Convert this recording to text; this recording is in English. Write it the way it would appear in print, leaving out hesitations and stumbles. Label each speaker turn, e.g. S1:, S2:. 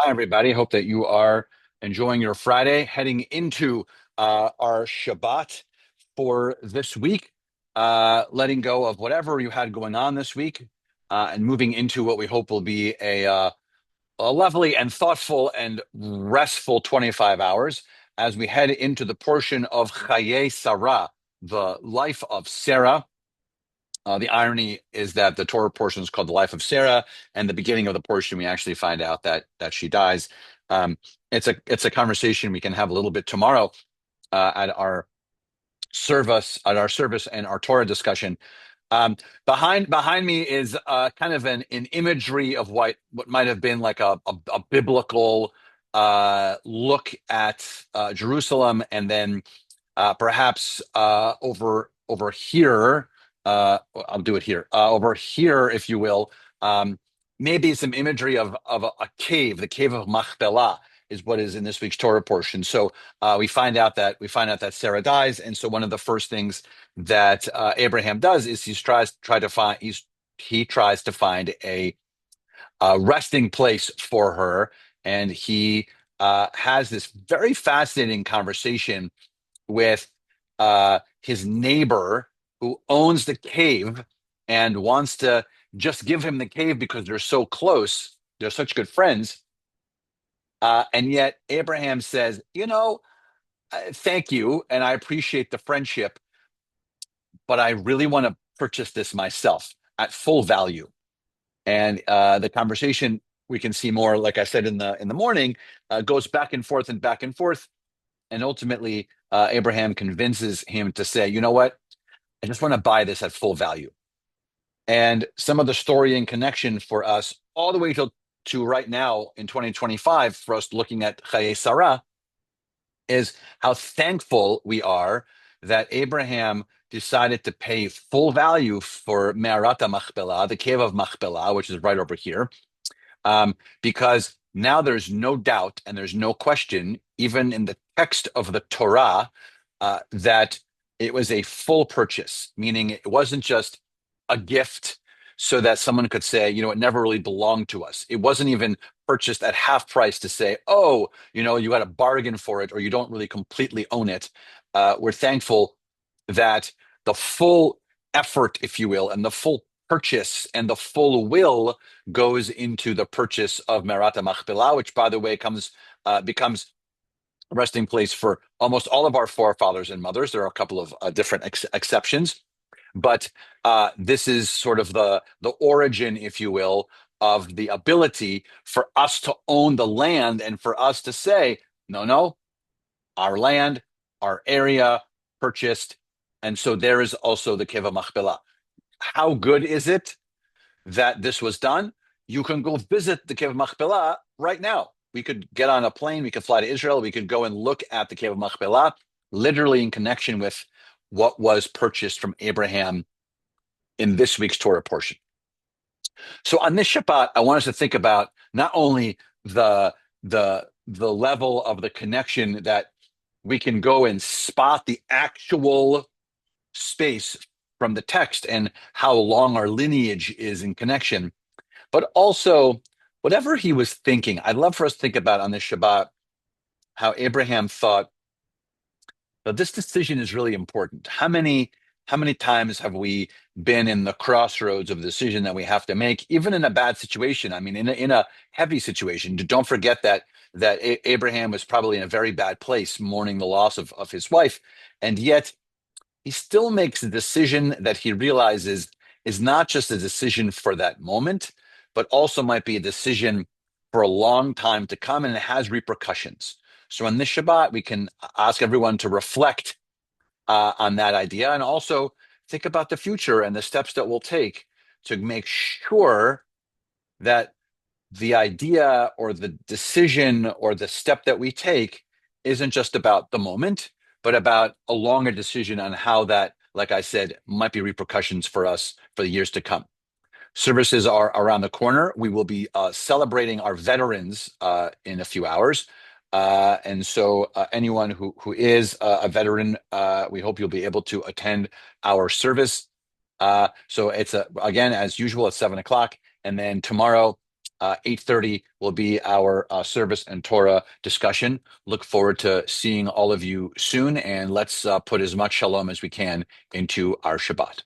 S1: Hi, everybody. Hope that you are enjoying your Friday, heading into our Shabbat for this week, letting go of whatever you had going on this week, and moving into what we hope will be a lovely and thoughtful and restful 25 hours as we head into the portion of Chayei Sarah, the life of Sarah. The irony is that the Torah portion is called the life of Sarah, and the beginning of the portion we actually find out that she dies. Um, it's a conversation we can have a little bit tomorrow at our service and our Torah discussion. Um, behind me is kind of an imagery of what might have been like a biblical look at Jerusalem, and then perhaps over here, I'll do it here. Over here, if you will, maybe some imagery of a cave. The cave of Machpelah is what is in this week's Torah portion. So we find out that Sarah dies, and so one of the first things that Abraham does is he tries to find a resting place for her, and he has this very fascinating conversation with his neighbor who owns the cave and wants to just give him the cave because they're so close. They're such good friends. And yet Abraham says, thank you. And I appreciate the friendship, but I really want to purchase this myself at full value. And the conversation we can see more, like I said in the morning, goes back and forth and back and forth. And ultimately, Abraham convinces him to say, you know what? I just want to buy this at full value. And some of the story and connection for us, all the way to right now in 2025, for us looking at Chayei Sarah, is how thankful we are that Abraham decided to pay full value for Me'arata Machpelah, the cave of Machpelah, which is right over here, because now there's no doubt and there's no question, even in the text of the Torah, that it was a full purchase, meaning it wasn't just a gift so that someone could say, it never really belonged to us. It wasn't even purchased at half price to say, oh, you got a bargain for it or you don't really completely own it. We're thankful that the full effort, if you will, and the full purchase and the full will goes into the purchase of Merata Machpelah, which, by the way, becomes a resting place for almost all of our forefathers and mothers. There are a couple of different exceptions, but this is sort of the origin, if you will, of the ability for us to own the land and for us to say, no, no, our land, our area purchased. And so there is also the Keva Machpelah. How good is it that this was done? You can go visit the Cave of Machpelah right now. We could get on a plane, we could fly to Israel, we could go and look at the Cave of Machpelah, literally in connection with what was purchased from Abraham in this week's Torah portion. So on this Shabbat, I want us to think about not only the level of the connection that we can go and spot the actual space from the text and how long our lineage is in connection, but also whatever he was thinking. I'd love for us to think about on this Shabbat how Abraham thought that this decision is really important. How many times have we been in the crossroads of a decision that we have to make, even in a bad situation? I mean, in a heavy situation. Don't forget that Abraham was probably in a very bad place, mourning the loss of his wife, and yet he still makes a decision that he realizes is not just a decision for that moment, but also might be a decision for a long time to come, and it has repercussions. So on this Shabbat, we can ask everyone to reflect on that idea and also think about the future and the steps that we'll take to make sure that the idea or the decision or the step that we take isn't just about the moment, but about a longer decision on how that, like I said, might be repercussions for us for the years to come. Services are around the corner. We will be celebrating our veterans in a few hours. And so anyone who is a veteran, we hope you'll be able to attend our service. So it's again, as usual, at 7 o'clock. And then tomorrow, 8:30 will be our service and Torah discussion. Look forward to seeing all of you soon, and let's put as much shalom as we can into our Shabbat.